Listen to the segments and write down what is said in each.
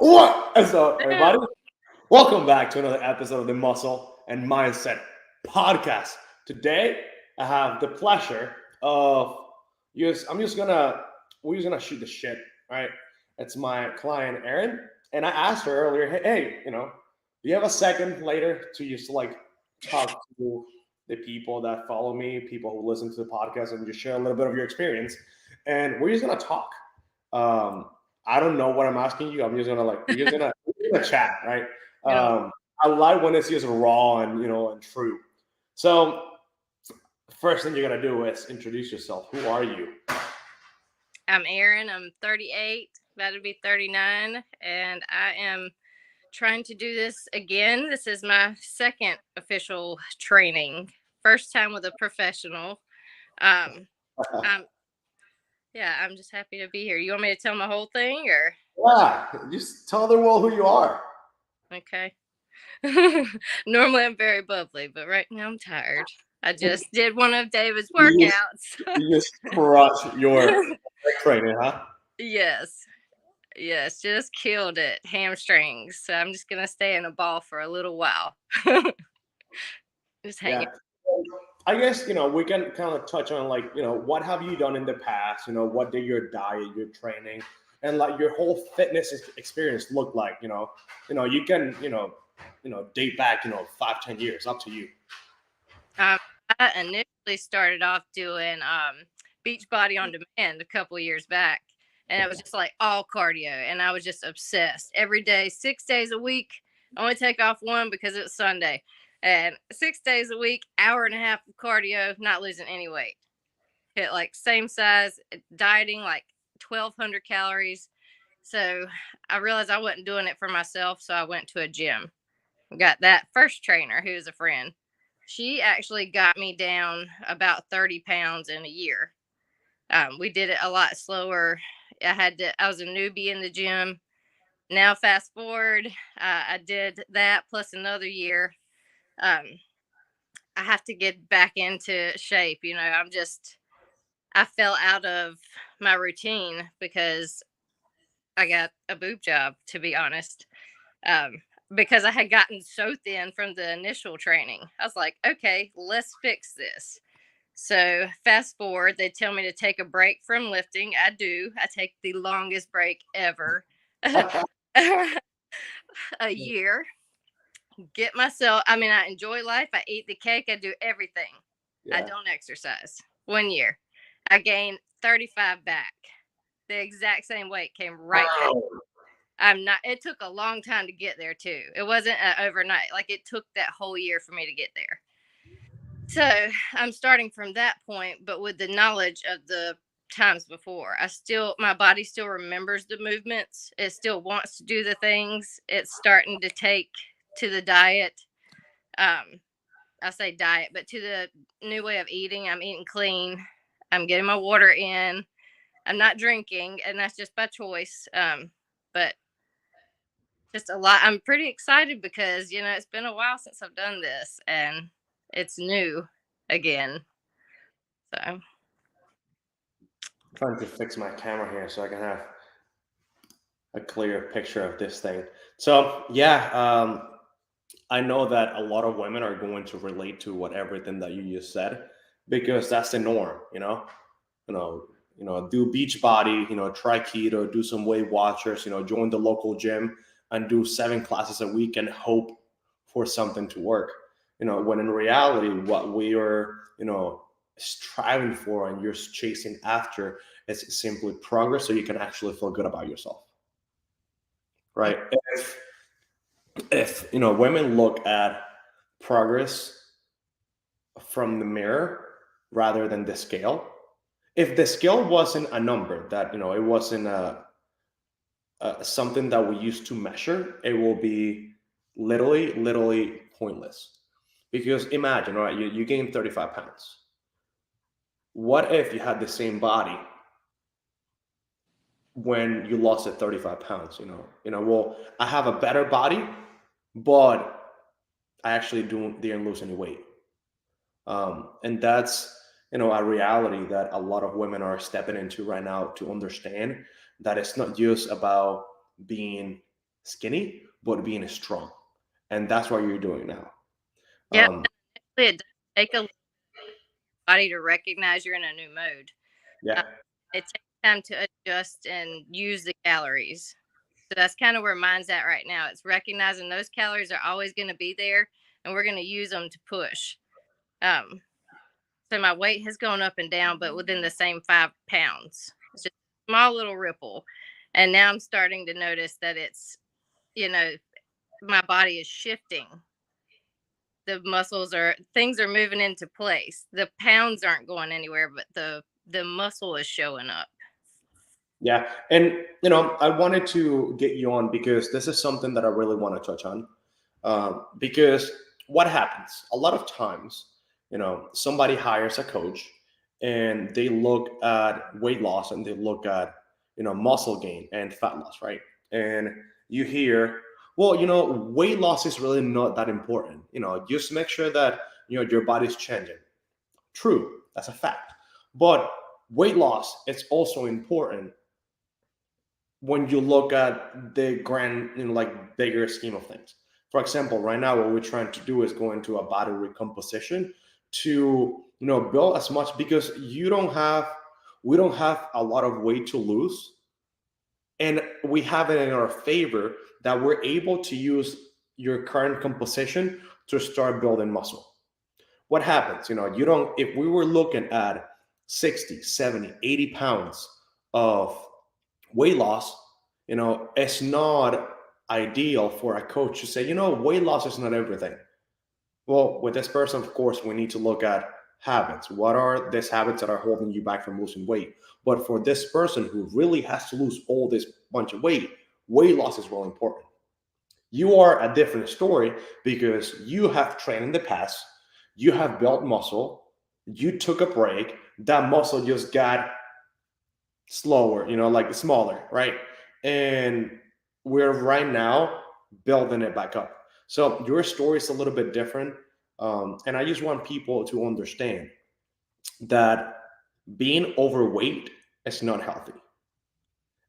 What is up, everybody? Welcome back to another episode of the Muscle and Mindset Podcast. Today, I have the pleasure of I'm just gonna we're just gonna shoot the shit, right? It's my client Erin, and I asked her earlier, hey, do you have a second later to just like talk to the people that follow me, people who listen to the podcast, and just share a little bit of your experience? And we're just gonna talk. Um, I don't know what I'm asking you. I'm just gonna we're gonna chat, right? You know, Um, I like when it's just raw and and true. So first thing you're gonna do is introduce yourself. Who are you? I'm Erin. I'm 38, about to be 39, and I am trying to do this again. This is my second official training, first time with a professional. Um, I'm yeah, I'm just happy to be here. You want me to tell my whole thing or Yeah, just tell the world who you are. okay? Normally I'm very bubbly, but right now I'm tired. I just did one of David's You just, workouts. you just crush your training, huh? Yes. Yes, just killed it. Hamstrings. So I'm just gonna stay in a ball for a little while. Just hanging. Yeah. I guess we can kind of touch on like what have you done in the past? What did your diet, your training, and like your whole fitness experience look like? You can date back 5-10 years, up to you. Um, I initially started off doing beach body on demand a couple years back, and it was just like all cardio, and I was just obsessed every day, 6 days a week. Only take off one because it was Sunday, and 6 days a week, hour and a half of cardio, not losing any weight. Hit like same size, dieting like 1,200 calories. So I realized I wasn't doing it for myself, so I went to a gym. Got that first trainer who's a friend. She actually got me down about 30 pounds in a year. We did it a lot slower. I was a newbie in the gym. Now, fast forward, I did that plus another year. Um, I have to get back into shape. I fell out of my routine because I got a boob job, to be honest. Um, because I had gotten so thin from the initial training. I was like, okay, let's fix this. So fast forward, they tell me to take a break from lifting. I do. I take the longest break ever. A year. Get myself, I mean, I enjoy life. I eat the cake. I do everything. I Yeah. don't exercise. 1 year. I gained 35 back. The exact same weight came right back. Wow. I'm not, it took a long time to get there too. It wasn't overnight. Like it took that whole year for me to get there. So I'm starting from that point, but with the knowledge of the times before, my body still remembers the movements. It still wants to do the things. It's starting to take to the diet. Um, I say diet, but to the new way of eating. I'm eating clean. I'm getting my water in. I'm not drinking, and that's just by choice. But just a lot. I'm pretty excited because it's been a while since I've done this, and it's new again. So Trying to fix my camera here so I can have a clear picture of this thing. So yeah, I know that a lot of women are going to relate to what everything that you just said because that's the norm. You know, do beach body. Try keto, do some Weight Watchers. Join the local gym and do 7 classes a week and hope for something to work. When in reality, what we are striving for and you're chasing after is simply progress, so you can actually feel good about yourself, right? If women look at progress from the mirror rather than the scale, if the scale wasn't a number that it wasn't something that we used to measure, it will be literally pointless. Because imagine, all right, you gain 35 pounds. What if you had the same body when you lost at 35 pounds? Well, I have a better body, but I actually didn't lose any weight. And that's a reality that a lot of women are stepping into right now, to understand that it's not just about being skinny, but being strong. And that's what you're doing now. Yep. Um, It does take a body to recognize you're in a new mode. yeah, Uh, it takes time to adjust and use the calories. So that's kind of where mine's at right now. It's recognizing those calories are always going to be there, and we're going to use them to push. Um, so my weight has gone up and down, but within the same 5 pounds. It's just a small little ripple. And now I'm starting to notice that it's, you know, my body is shifting. The muscles are things are moving into place. The pounds aren't going anywhere, but the muscle is showing up. yeah. And, I wanted to get you on because this is something that I really want to touch on. Because what happens a lot of times, somebody hires a coach and they look at weight loss and they look at, muscle gain and fat loss, right? And you hear, well, weight loss is really not that important. Just make sure that, your body's changing. True, that's a fact. But weight loss is also important when you look at the grand, like bigger scheme of things. For example, right now, what we're trying to do is go into a body recomposition to, build as much because we don't have a lot of weight to lose. And we have it in our favor that we're able to use your current composition to start building muscle. What happens? You don't, if we were looking at 60, 70, 80 pounds of weight loss, it's not ideal for a coach to say, weight loss is not everything. Well, with this person, of course, we need to look at habits. What are these habits that are holding you back from losing weight? But for this person who really has to lose all this bunch of weight loss is really important. You are a different story because you have trained in the past, you have built muscle, you took a break, that muscle just got slower, like smaller, right? And we're right now building it back up. So your story is a little bit different. And I just want people to understand that being overweight is not healthy.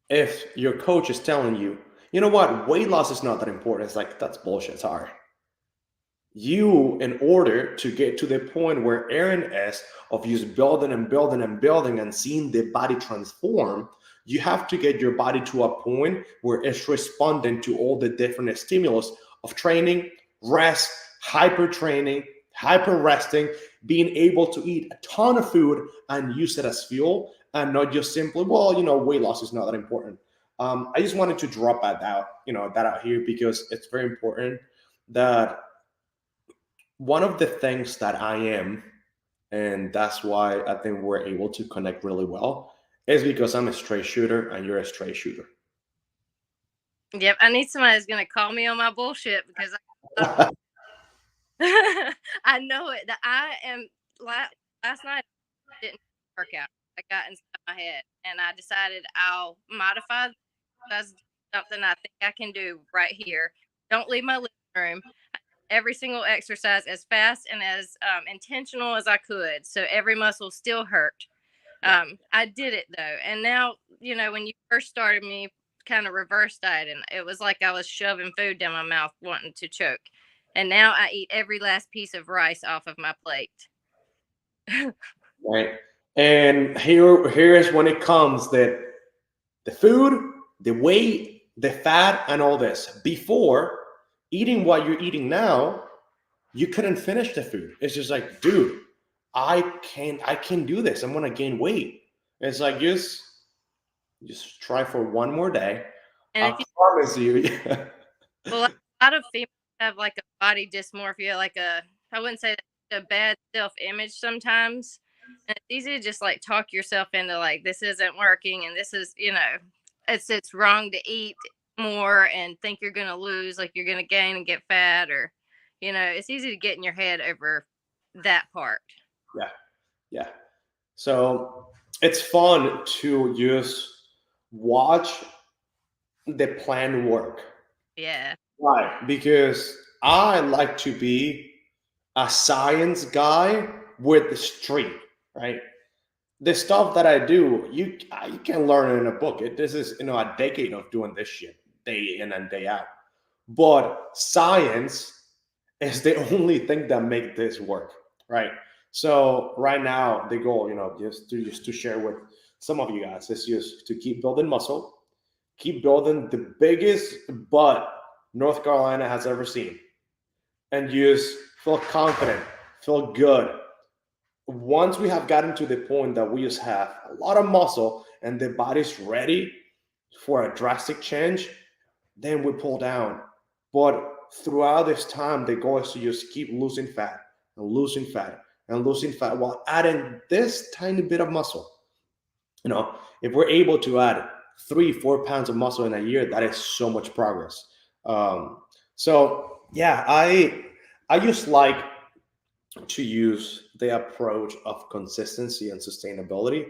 If your coach is telling you, you know what, weight loss is not that important, it's like, that's bullshit. Sorry. You, in order to get to the point where Erin is, of just building and building and building and seeing the body transform, you have to get your body to a point where it's responding to all the different stimulus of training, rest, hyper training, hyper resting, being able to eat a ton of food and use it as fuel, and not just simply, well, weight loss is not that important. I just wanted to drop that out here because it's very important that one of the things that I am, and that's why I think we're able to connect really well, is because I'm a straight shooter and you're a straight shooter. Yep, I need somebody that's gonna call me on my bullshit because I know it. That I am. Last night I didn't work out. I got inside my head, and I decided I'll modify. That's something I think I can do right here. Don't leave my living room. Every single exercise as fast and as intentional as I could, so every muscle still hurt. I did it though, and now when you first started me kind of reverse dieting, it was like I was shoving food down my mouth, wanting to choke, and now I eat every last piece of rice off of my plate. Right. And here is when it comes that the food, the weight, the fat, and all this. Before eating what you're eating now, you couldn't finish the food. It's just like, dude, I can do this. I'm gonna gain weight. It's like just try for one more day. And I if you promise you. well, a lot of females have like a body dysmorphia, like I wouldn't say that, a bad self image sometimes. And it's easy to just like talk yourself into like this isn't working and this is, it's wrong to eat more and think you're gonna lose, like you're gonna gain and get fat, or it's easy to get in your head over that part. Yeah, yeah. So it's fun to just watch the plan work. Yeah. Right. Because I like to be a science guy with the street, right? The stuff that I do, you can learn it in a book. This is a decade of doing this shit. day in and day out. But science is the only thing that make this work, right? So right now the goal, just to share with some of you guys, is just to keep building muscle, keep building the biggest butt North Carolina has ever seen, and just feel confident, feel good. Once we have gotten to the point that we just have a lot of muscle and the body's ready for a drastic change, then we pull down. But throughout this time, the goal is to just keep losing fat and losing fat and losing fat while adding this tiny bit of muscle. If we're able to add 3, 4 pounds of muscle in a year, that is so much progress. So yeah, I just like to use the approach of consistency and sustainability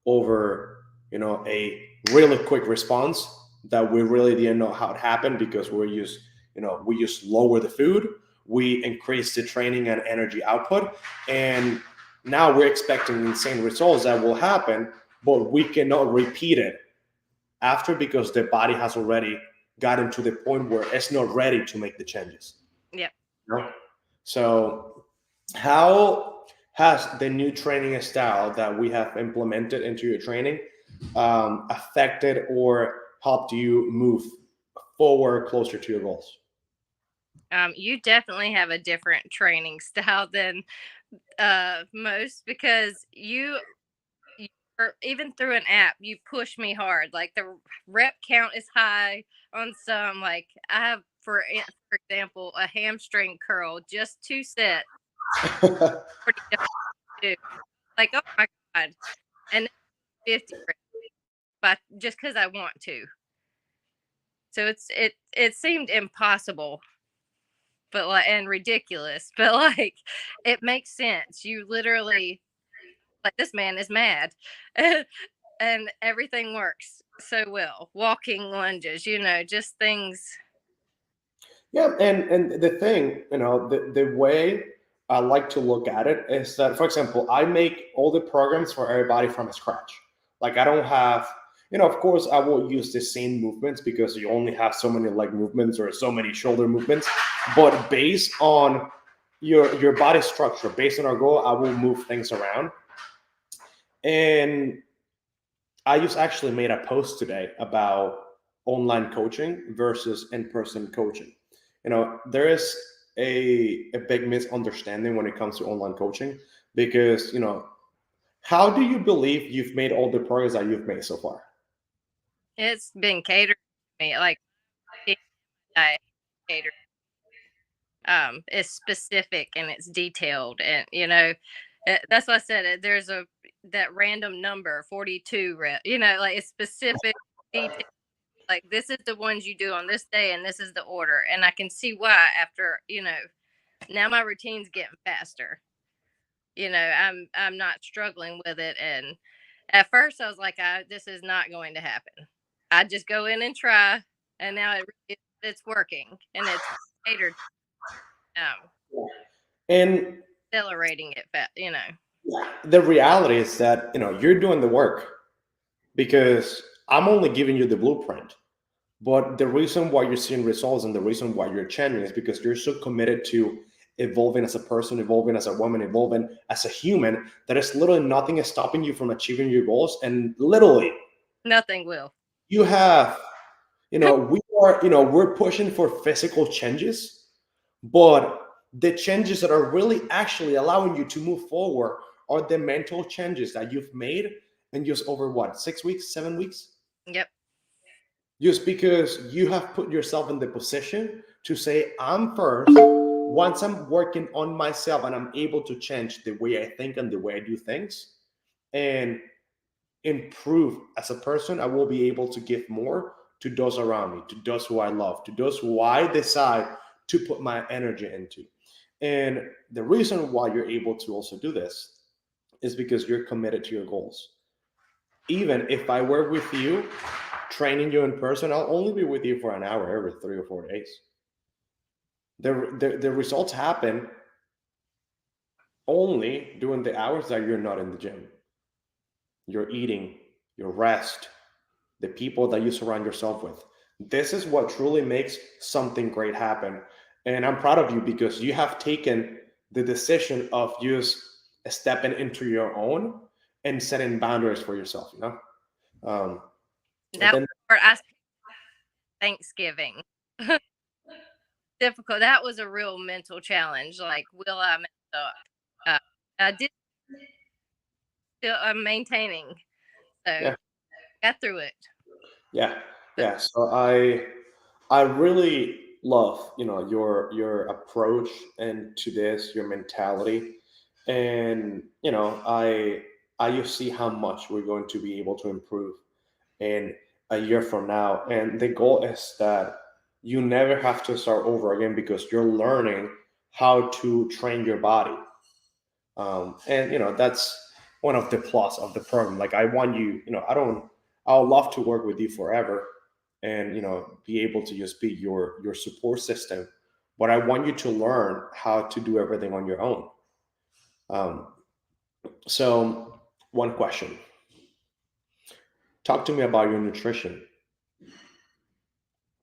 over a really quick response that we really didn't know how it happened, because we just lower the food, we increase the training and energy output, and now we're expecting insane results that will happen, but we cannot repeat it after, because the body has already gotten to the point where it's not ready to make the changes. Yep. No? So, how has the new training style that we have implemented into your training affected or helped you move forward closer to your goals? You definitely have a different training style than most, because you or even through an app, you push me hard. Like the rep count is high on some. Like I have, for example, a hamstring curl, just 2 sets, 42. Like, oh my god, and then 50 reps, but just because I want to. So it seemed impossible, but like, and ridiculous, but like it makes sense. You literally, like, this man is mad. And everything works so well. Walking lunges, just things. Yeah, and the thing, the way I like to look at it is that, for example, I make all the programs for everybody from scratch. Like I don't have, of course, I will use the same movements because you only have so many leg movements or so many shoulder movements. But based on your body structure, based on our goal, I will move things around. And I just actually made a post today about online coaching versus in-person coaching. There is a big misunderstanding when it comes to online coaching, because how do you believe you've made all the progress that you've made so far? It's been catered to me. Like diet catered. It's specific and it's detailed, and that's why I said it. There's that random number 42 rep. Like it's specific detail. Like this is the ones you do on this day, and this is the order, and I can see why after now my routine's getting faster. I'm not struggling with it. And at first I was like, this is not going to happen. I just go in and try, and now it's working, and it's catered, um And accelerating it the reality is that you're doing the work, because I'm only giving you the blueprint. But the reason why you're seeing results and the reason why you're changing is because you're so committed to evolving as a person, evolving as a woman, evolving as a human, that is literally nothing is stopping you from achieving your goals. And literally, nothing will. you have, we're pushing for physical changes, but the changes that are really actually allowing you to move forward are the mental changes that you've made in just over what, 6 weeks, 7 weeks? Yep. Just because you have put yourself in the position to say, I'm first. Once I'm working on myself and I'm able to change the way I think and the way I do things and improve as a person, I will be able to give more to those around me, to those who I love, to those who I decide to put my energy into. And the reason why you're able to also do this is because you're committed to your goals. Even if I work with you, training you in person, I'll only be with you for an hour every 3 or 4 days. The results happen only during the hours that you're not in the gym. Your eating, your rest, the people that you surround yourself with. This is what truly makes something great happen. And I'm proud of you because you have taken the decision of just stepping into your own and setting boundaries for yourself, you know? Um, and That then, part I Thanksgiving. Difficult. That was a real mental challenge. Like, will I mess up? I did still. I'm maintaining. So yeah, got through it. yeah, But yeah. So I really love, your approach and to this, your mentality. And, I just see how much we're going to be able to improve in a year from now. And the goal is that you never have to start over again because you're learning how to train your body. And that's one of the plus of the program. Like I want you, I'll love to work with you forever and be able to just be your support system. But I want you to learn how to do everything on your own. Um, so one question. Talk to me about your nutrition.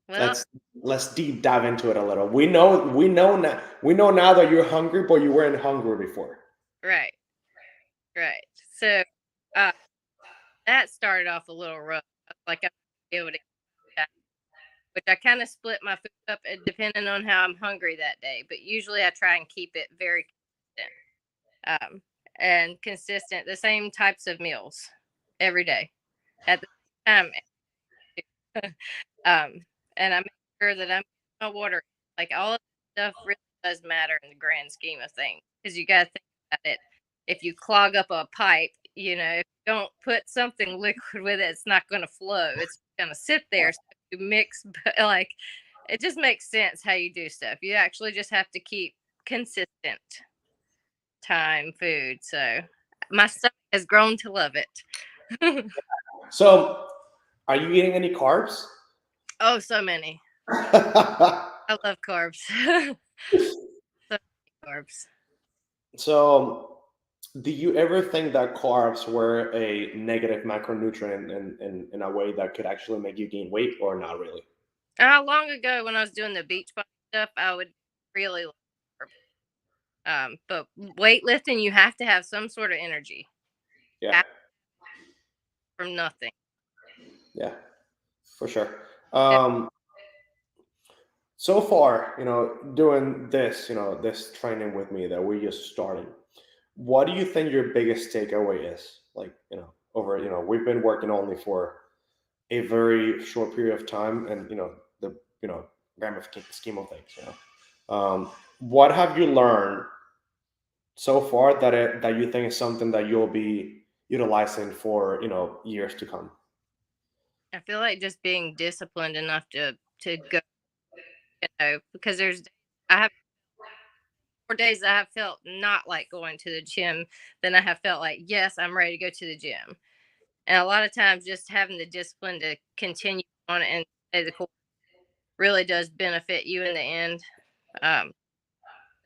well, Let's deep dive into it a little. We know now that you're hungry, but you weren't hungry before. right, right. So uh, that started off a little rough. Like I was able to get that, which I kind of split my food up depending on how I'm hungry that day. But usually I try and keep it very consistent, and consistent. The same types of meals every day at the same time. um, and I make sure that I'm getting my water. Like all of that stuff really does matter in the grand scheme of things because you got to think about it. If you clog up a pipe, if you don't put something liquid with it, it's not going to flow. It's going to sit there. So you mix, but like it just makes sense how you do stuff. You actually just have to keep consistent time food. So my stomach has grown to love it. So, are you eating any carbs? Oh, so many. I love carbs. So many carbs. So, do you ever think that carbs were a negative macronutrient in a way that could actually make you gain weight, or not really? Long ago when I was doing the beach body stuff, I would really love carbs. But weightlifting, you have to have some sort of energy. Yeah, Have from nothing. yeah, for sure. And So far, doing this, this training with me that we just started, what do you think your biggest takeaway is? Like, we've been working only for a very short period of time, and the grand scheme of things. What have you learned so far that you think is something that you'll be utilizing for years to come? I feel like just being disciplined enough to go, because I have more days I have felt not like going to the gym than I have felt like, yes, I'm ready to go to the gym. And a lot of times just having the discipline to continue on and stay the course really does benefit you in the end. Um,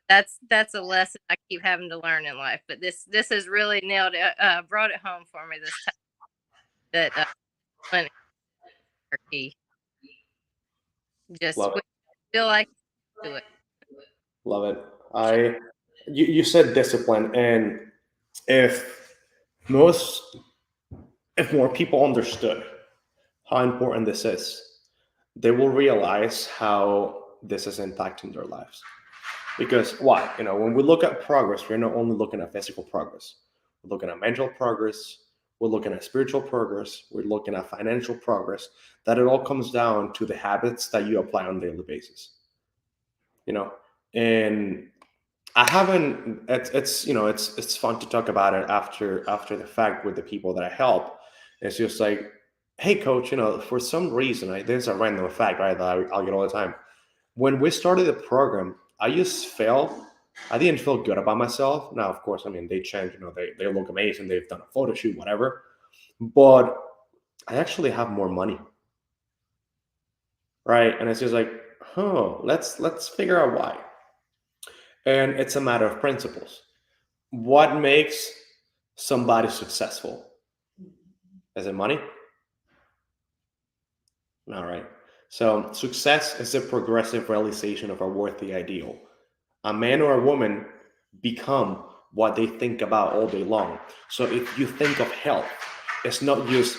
that's a lesson I keep having to learn in life. But this has really nailed it, brought it home for me this time. That discipline is key. Just Love when it. you feel like do it. Love it. You said discipline, and if most if more people understood how important this is, they will realize how this is impacting their lives. Because why? When we look at progress, we're not only looking at physical progress, we're looking at mental progress, we're looking at spiritual progress, we're looking at financial progress. That it all comes down to the habits that you apply on a daily basis. You know, and I haven't. It's fun to talk about it after the fact with the people that I help. It's just like, hey, coach, for some reason, there's a random fact, right, that I'll get all the time. When we started the program, I just felt I didn't feel good about myself. Now, of course, I mean they change. They look amazing. They've done a photo shoot, whatever. But I actually have more money, right? And it's just like, let's figure out why. And it's a matter of principles. What makes somebody successful? Is it money? All right. So success is a progressive realization of a worthy ideal. A man or a woman become what they think about all day long. So if you think of health, it's not just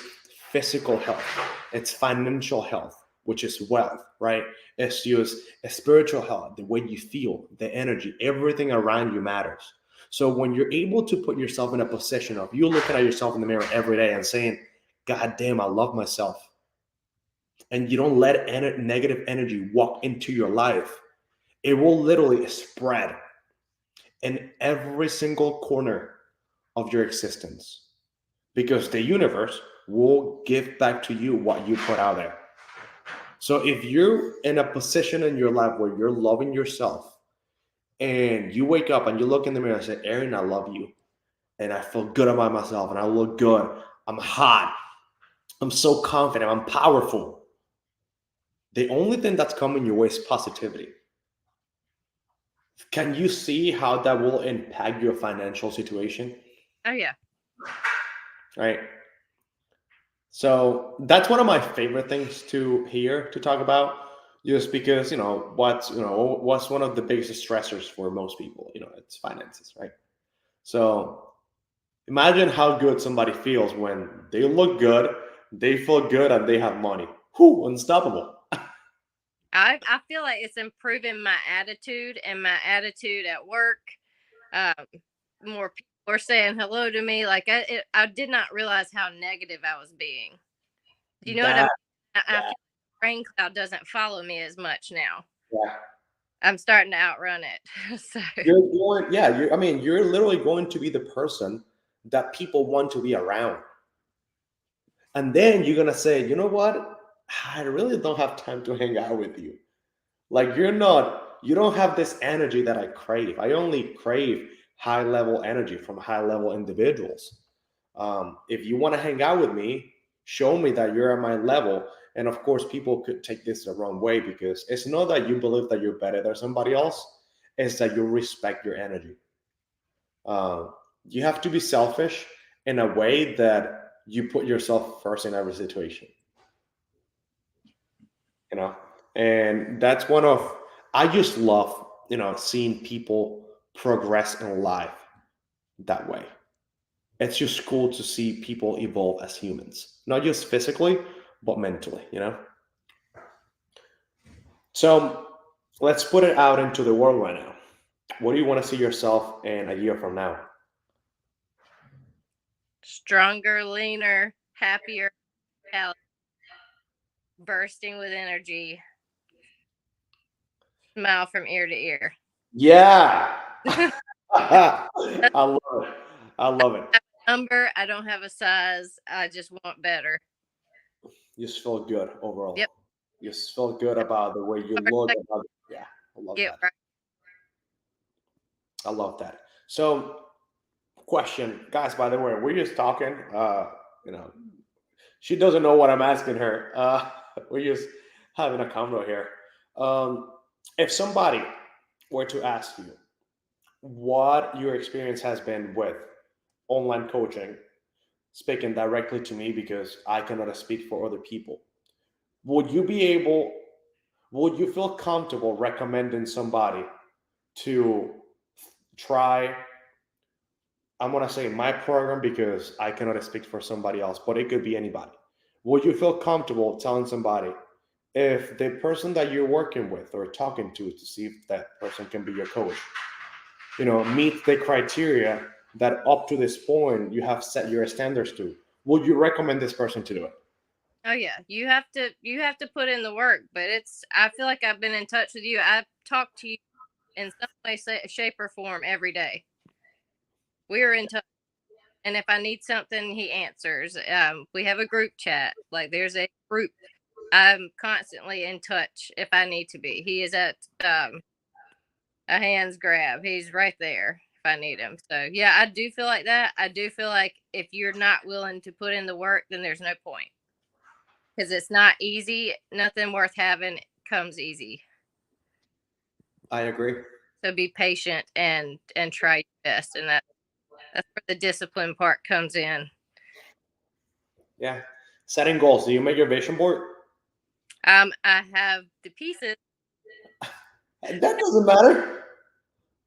physical health, it's financial health, which is wealth, right? It's just a spiritual health, the way you feel, the energy, everything around you matters. So when you're able to put yourself in a position of you looking at yourself in the mirror every day and saying, God damn, I love myself, and you don't let negative energy walk into your life, it will literally spread in every single corner of your existence, because the universe will give back to you what you put out there. So if you're in a position in your life where you're loving yourself and you wake up and you look in the mirror and say, Erin, I love you. And I feel good about myself and I look good. I'm hot. I'm so confident. I'm powerful. The only thing that's coming your way is positivity. Can you see how that will impact your financial situation? Oh yeah. Right. So that's one of my favorite things to hear to talk about, just because what's one of the biggest stressors for most people. It's finances, right? So imagine how good somebody feels when they look good, they feel good, and they have money. Whew, unstoppable. I feel like it's improving my attitude and my attitude at work. Um, More people are saying hello to me. Like I did not realize how negative I was being. Do you know what I mean? That I that feel like rain cloud doesn't follow me as much now. yeah. I'm starting to outrun it. So You're going, yeah. I mean, you're literally going to be the person that people want to be around. And then you're gonna say, you know what? I really don't have time to hang out with you. Like you don't have this energy that I crave. I only crave high level energy from high level individuals. If you want to hang out with me, show me that you're at my level. And of course, people could take this the wrong way, because it's not that you believe that you're better than somebody else, it's that you respect your energy. Uh, you have to be selfish in a way that you put yourself first in every situation, you know? And that's one of, I just love, seeing people progress in life that way. It's just cool to see people evolve as humans, not just physically, but mentally. So let's put it out into the world right now. What do you want to see yourself in a year from now? stronger, leaner, happier, health, bursting with energy, smile from ear to ear. Yeah. I That's love it. I love it. a number. I don't have a size. I just want better. You just feel good overall. Yep. You just feel good about the way you Hard look. to Yeah, I love get that. right. I love that. So, question, guys. By the way, we're just talking. You know, she doesn't know what I'm asking her. We're just having a convo here. Um, if somebody were to ask you what your experience has been with online coaching, speaking directly to me because I cannot speak for other people, would you be able, would you feel comfortable recommending somebody to try, I'm going to say my program because I cannot speak for somebody else, but it could be anybody. Would you feel comfortable telling somebody, if the person that you're working with or talking to see if that person can be your coach, meet the criteria that up to this point you have set your standards to, would you recommend this person to do it? Oh yeah, you have to put in the work. But I feel like I've been in touch with you. I've talked to you in some way, shape, or form every day. We're in touch, and if I need something, he answers. We have a group chat. Like there's a group. I'm constantly in touch if I need to be. He is at a hands grab. He's right there if I need him. So yeah, I do feel like that. I do feel like if you're not willing to put in the work, then there's no point, because it's not easy. Nothing worth having comes easy. I agree. So be patient and try your best, and that's where the discipline part comes in. Yeah. Setting goals. Do you make your vision board? I have the pieces. And that doesn't matter.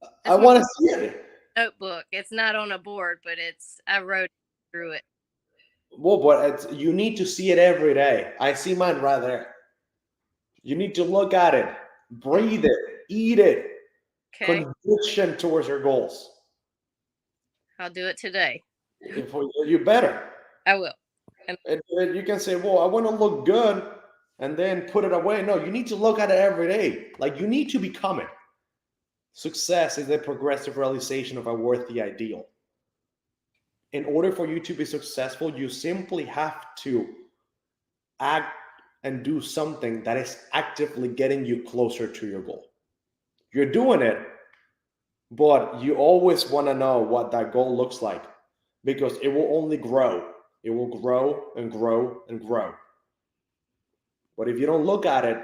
I That's my want to see it. notebook. It's not on a board, but I wrote through it. Well, but you need to see it every day. I see mine right there. You need to look at it, breathe it, eat it. Okay, Conviction towards your goals. I'll do it today. If you better. I will. And And you can say, "Well, I want to look good," and then put it away. No, you need to look at it every day. Like you need to become it. Success is the progressive realization of a worthy ideal. In order for you to be successful, you simply have to act and do something that is actively getting you closer to your goal. You're doing it, but you always want to know what that goal looks like because it will only grow. It will grow and grow and grow. But if you don't look at it,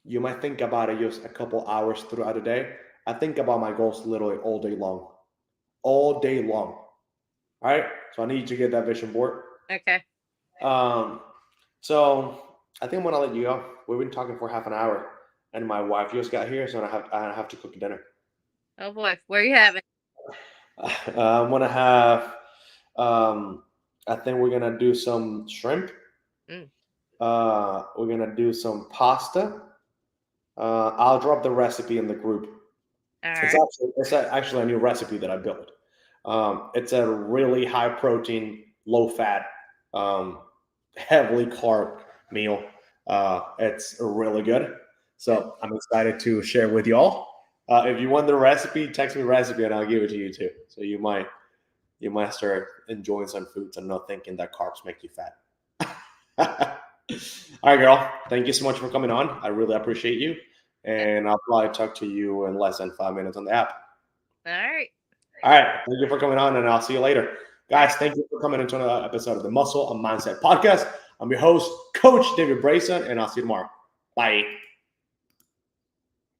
you might think about it just a couple hours throughout the day. I think about my goals literally all day long. All day long. All right. So I need to get that vision board. okay. Um, so I think I'm gonna let you go. We've been talking for half an hour, and my wife just got here, so I have to cook dinner. Oh boy, where you having? I'm gonna have. Um, I think we're gonna do some shrimp. Mm, We're gonna do some pasta. I'll drop the recipe in the group. all It's right. actually a new recipe that I built. It's a really high protein, low fat, um, heavily carb meal. It's really good. Good. So I'm excited to share with y'all. If you want the recipe, text me recipe and I'll give it to you too. So you might start enjoying some foods and not thinking that carbs make you fat. All right, girl. Thank you so much for coming on. I really appreciate you. And I'll probably talk to you in less than 5 minutes on the app. All right. All right. Thank you for coming on, and I'll see you later. All right. Guys, thank you for coming into another episode of the Muscle and Mindset Podcast. I'm your host, Coach David Brayson, and I'll see you tomorrow. Bye.